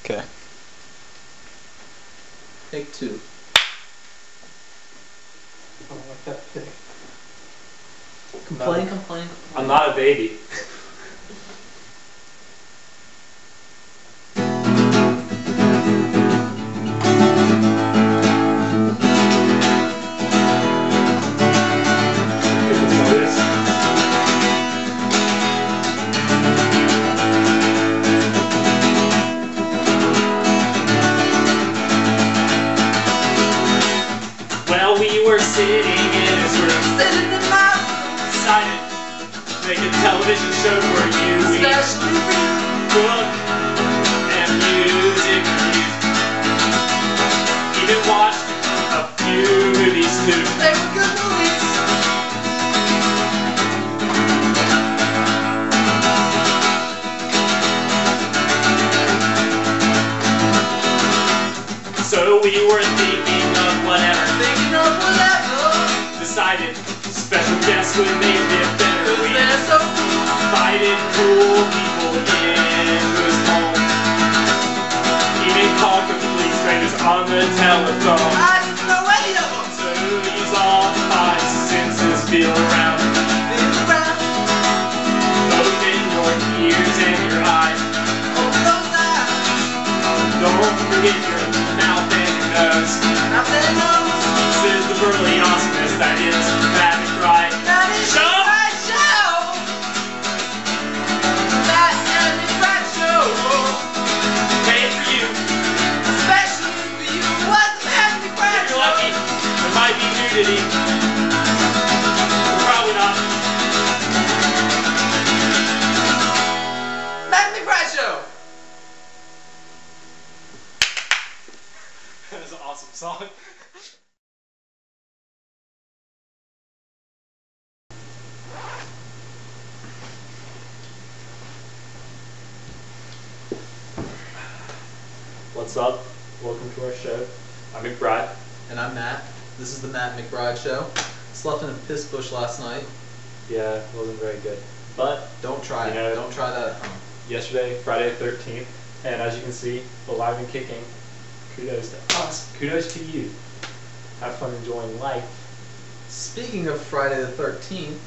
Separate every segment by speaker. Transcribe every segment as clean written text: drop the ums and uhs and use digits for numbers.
Speaker 1: Okay. Take two.
Speaker 2: I don't like that pick.
Speaker 1: Complain.
Speaker 2: I'm not a baby. Well, we were sitting in his room, decided to make a television show for you.
Speaker 3: Especially for you.
Speaker 2: Book and music reviews. Even watched a few movies too.
Speaker 3: They were good movies.
Speaker 2: So we were thinking of whatever. Decided special guests would make it better. We invited cool people into his home. Even called complete strangers on the telephone.
Speaker 3: I didn't know any of them.
Speaker 2: So use all five senses, feel around. Open your ears and your eyes.
Speaker 3: Open those eyes.
Speaker 2: Don't forget your mouth and your nose.
Speaker 3: Mouth and nose.
Speaker 2: This is the burly awesomeness that is Matt McBryde.
Speaker 3: That is
Speaker 2: Show.
Speaker 3: my show. That McBryde show.
Speaker 2: Made for you.
Speaker 3: Especially for you. What's Matt McBryde
Speaker 2: If
Speaker 3: show?
Speaker 2: you're lucky, there might be nudity. Probably not.
Speaker 3: Matt McBryde show.
Speaker 2: That was an awesome song. What's up? Welcome to our show. I'm McBryde.
Speaker 1: And I'm Matt. This is the Matt McBryde Show. Slept in a piss bush last night.
Speaker 2: Yeah, it wasn't very good. But
Speaker 1: Don't try
Speaker 2: You
Speaker 1: it.
Speaker 2: know-
Speaker 1: Don't try that at home.
Speaker 2: yesterday, Friday the 13th, and as you can see, alive and kicking. Kudos to us. Kudos to you. Have fun enjoying life.
Speaker 1: Speaking of Friday the 13th,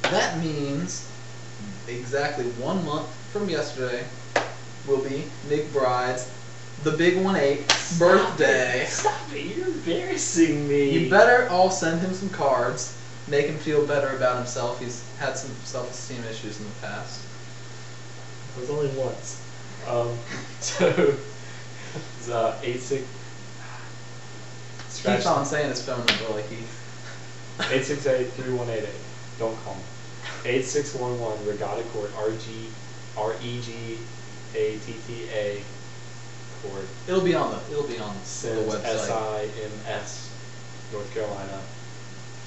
Speaker 1: that means exactly 1 month from yesterday will be McBride's the Big 1/8 birthday.
Speaker 2: Stop it. You're embarrassing me.
Speaker 1: You better all send him some cards, make him feel better about himself. He's had some self-esteem issues in the past.
Speaker 2: It was only once. So, it's 86.
Speaker 1: Keeps on saying his phone number like he.
Speaker 2: 868-3188. Don't call me. 8611 Regatta Court, REGATTA Court.
Speaker 1: It'll be on the
Speaker 2: Sims,
Speaker 1: website.
Speaker 2: SIMS, North Carolina.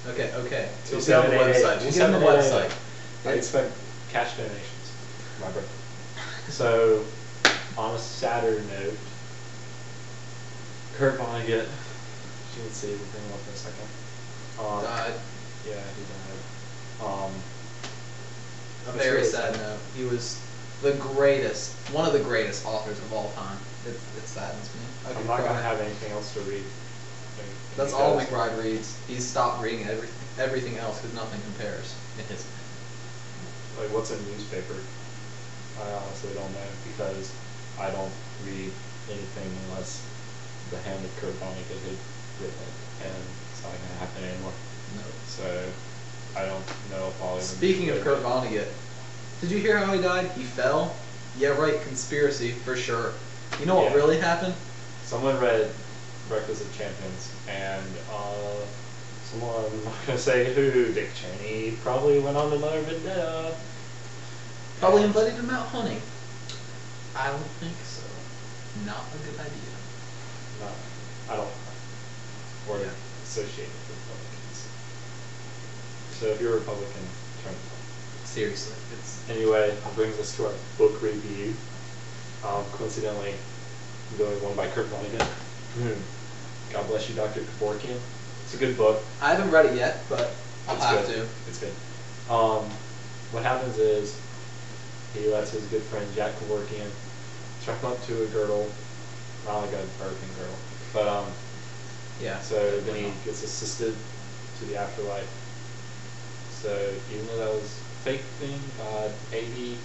Speaker 1: Okay. It'll be on the
Speaker 2: 2788.
Speaker 1: website. We'll get on the website.
Speaker 2: I expect cash donations for my birthday. So, on a sadder note, Kurt Vonnegut, you can see, we'll bring him up in a second.
Speaker 1: Died.
Speaker 2: Yeah, he died.
Speaker 1: A very sad note. He was the greatest, one of the greatest authors of all time. It saddens me.
Speaker 2: I'm not going to have anything else to read.
Speaker 1: That's all McBryde reads. He's stopped reading everything else because nothing compares in his opinion.
Speaker 2: Like, what's a newspaper? I honestly don't know, because I don't read anything unless the hand of Kurt Vonnegut had written it, and it's not going to happen anymore.
Speaker 1: No.
Speaker 2: So, I don't know if I'll even...
Speaker 1: Speaking of Kurt Vonnegut, did you hear how he died? He fell? Yeah, right, conspiracy, for sure. You know what
Speaker 2: Yeah.
Speaker 1: really happened?
Speaker 2: Someone read Breakfast of Champions, and someone, I'm not going to say who, Dick Cheney, probably went on another vendetta.
Speaker 1: Probably invited him out hunting. I don't think so. Not a good idea.
Speaker 2: No, I don't. Or
Speaker 1: Yeah.
Speaker 2: associated with Republicans. So if you're a Republican, turn it off.
Speaker 1: Seriously, it's
Speaker 2: Anyway, that brings us to our book review. Coincidentally, I'm doing one by Kurt Vonnegut. God bless you, Dr. Kevorkian. It's a good book.
Speaker 1: I haven't read it yet, but I'll
Speaker 2: It's
Speaker 1: have
Speaker 2: good.
Speaker 1: to.
Speaker 2: It's good. What happens is he lets his good friend Jack Kevorkian strap him up to a girdle, not like a birthing girdle, but
Speaker 1: Yeah.
Speaker 2: so then he gets assisted to the afterlife. So even though that was a fake thing, God maybe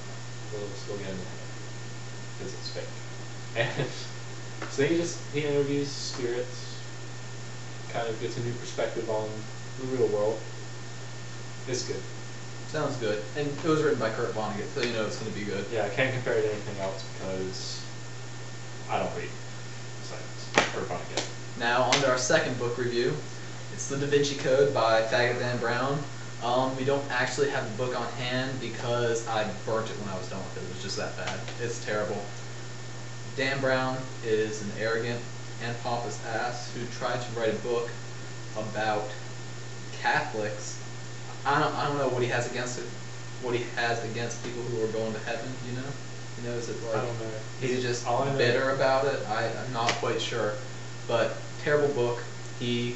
Speaker 2: will still get into heaven because it's fake. And so he interviews spirits, kind of gets a new perspective on the real world. It's good.
Speaker 1: Sounds good. And it was written by Kurt Vonnegut, so you know it's going to be good.
Speaker 2: Yeah, I can't compare it to anything else because I don't read besides Kurt Vonnegut.
Speaker 1: Now, on to our second book review. It's The Da Vinci Code by Faggot Dan Brown. We don't actually have the book on hand because I burnt it when I was done with it. It was just that bad. It's terrible. Dan Brown is an arrogant and pompous ass who tried to write a book about Catholics. I don't know what he has against it. What he has against people who are going to heaven. You know? You know, is it like
Speaker 2: I don't know.
Speaker 1: he's just bitter about it? I'm not quite sure. But terrible book. He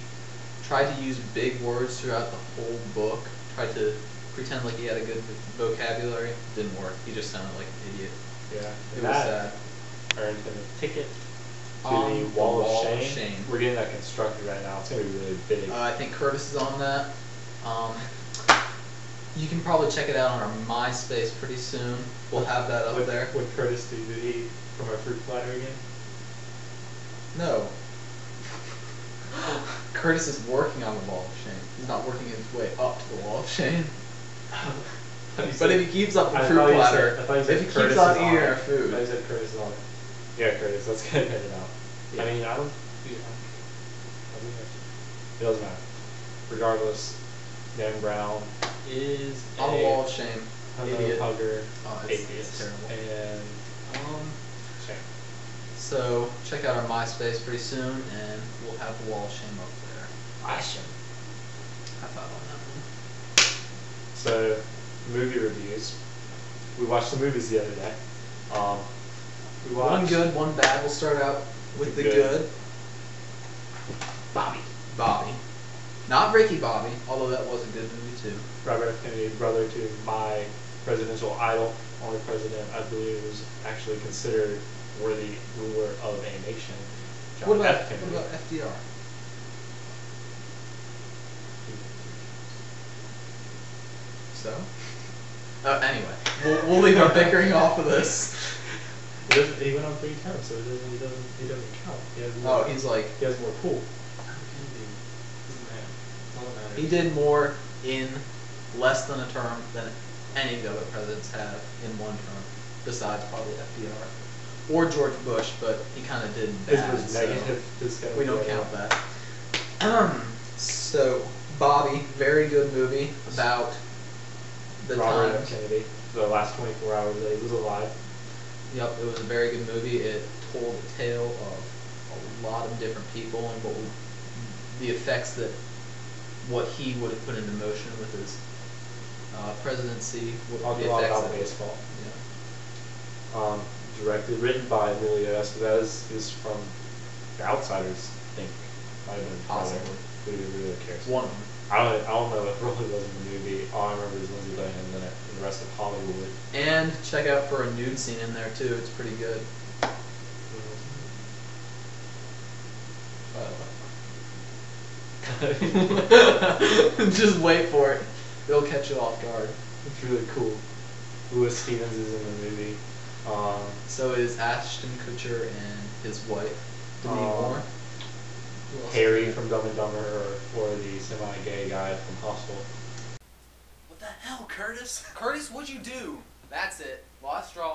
Speaker 1: tried to use big words throughout the whole book. Tried to pretend like he had a good vocabulary. Didn't work. He just sounded like an idiot.
Speaker 2: Yeah.
Speaker 1: It was sad.
Speaker 2: Earned him a ticket to
Speaker 1: On
Speaker 2: the Wall of Shame. We're getting that constructed right now. It's gonna be really big.
Speaker 1: I think Curtis is on that. You can probably check it out on our MySpace pretty soon. We'll have that up there.
Speaker 2: What Curtis do? Did he from our fruit platter again?
Speaker 1: No. Curtis is working on the Wall of Shame. He's not working his way up to the Wall of Shame. But if he keeps up the fruit platter, if he keeps on eating our food.
Speaker 2: I said Curtis is on it. Yeah, Curtis. Let's get it out.
Speaker 1: Yeah.
Speaker 2: I mean, it doesn't matter. Regardless, Dan Brown is
Speaker 1: on the Wall of Shame. Idiot.
Speaker 2: Hugger,
Speaker 1: It's
Speaker 2: atheist,
Speaker 1: terrible.
Speaker 2: and shame.
Speaker 1: So check out our MySpace pretty soon, and we'll have the Wall of Shame up there.
Speaker 2: Awesome.
Speaker 1: High five on that one.
Speaker 2: So, movie reviews. We watched the movies the other day. We watched
Speaker 1: One good, one bad. We'll start out with the good.
Speaker 2: Bobby.
Speaker 1: Bobby. Not Ricky Bobby, although that was a good movie too.
Speaker 2: Robert F. Kennedy, brother to my presidential idol, only president I believe was actually considered worthy ruler of a nation. John
Speaker 1: What
Speaker 2: F. Kennedy.
Speaker 1: about FDR? So? Anyway, we'll leave our bickering off of this.
Speaker 2: He went on 3 terms, so he doesn't count.
Speaker 1: He's like,
Speaker 2: he has more pull.
Speaker 1: he did more in less than a term than any of the other presidents have in one term, besides probably FDR or George Bush, but he kind of did
Speaker 2: His
Speaker 1: bad,
Speaker 2: was negative.
Speaker 1: so we don't count that. So Bobby, very good movie about the
Speaker 2: Robert
Speaker 1: times.
Speaker 2: F. Kennedy, the last 24 hours that he was alive.
Speaker 1: Yep, it was a very good movie. It told a tale of a lot of different people and the effects that what he would have put into motion with his presidency.
Speaker 2: Talked a lot about baseball.
Speaker 1: Yeah.
Speaker 2: Directed, written by Emilio Estevez, is from The Outsiders, I think. Might have been
Speaker 1: Possibly.
Speaker 2: Who really cares?
Speaker 1: One of them.
Speaker 2: I don't know what really was in the movie. All I remember is Lindsay Lohan in it and the rest of Hollywood.
Speaker 1: And check out for a nude scene in there too. It's pretty good. Just wait for it. It'll catch you off guard.
Speaker 2: It's really cool. Louis Stevens is in the movie.
Speaker 1: So is Ashton Kutcher and his wife, Demi Moore. Who else
Speaker 2: Harry
Speaker 1: is there?
Speaker 2: from Dumb and Dumber, or the semi-gay guy from Hostel.
Speaker 3: What the hell, Curtis? Curtis, what'd you do? That's it. Lost draw.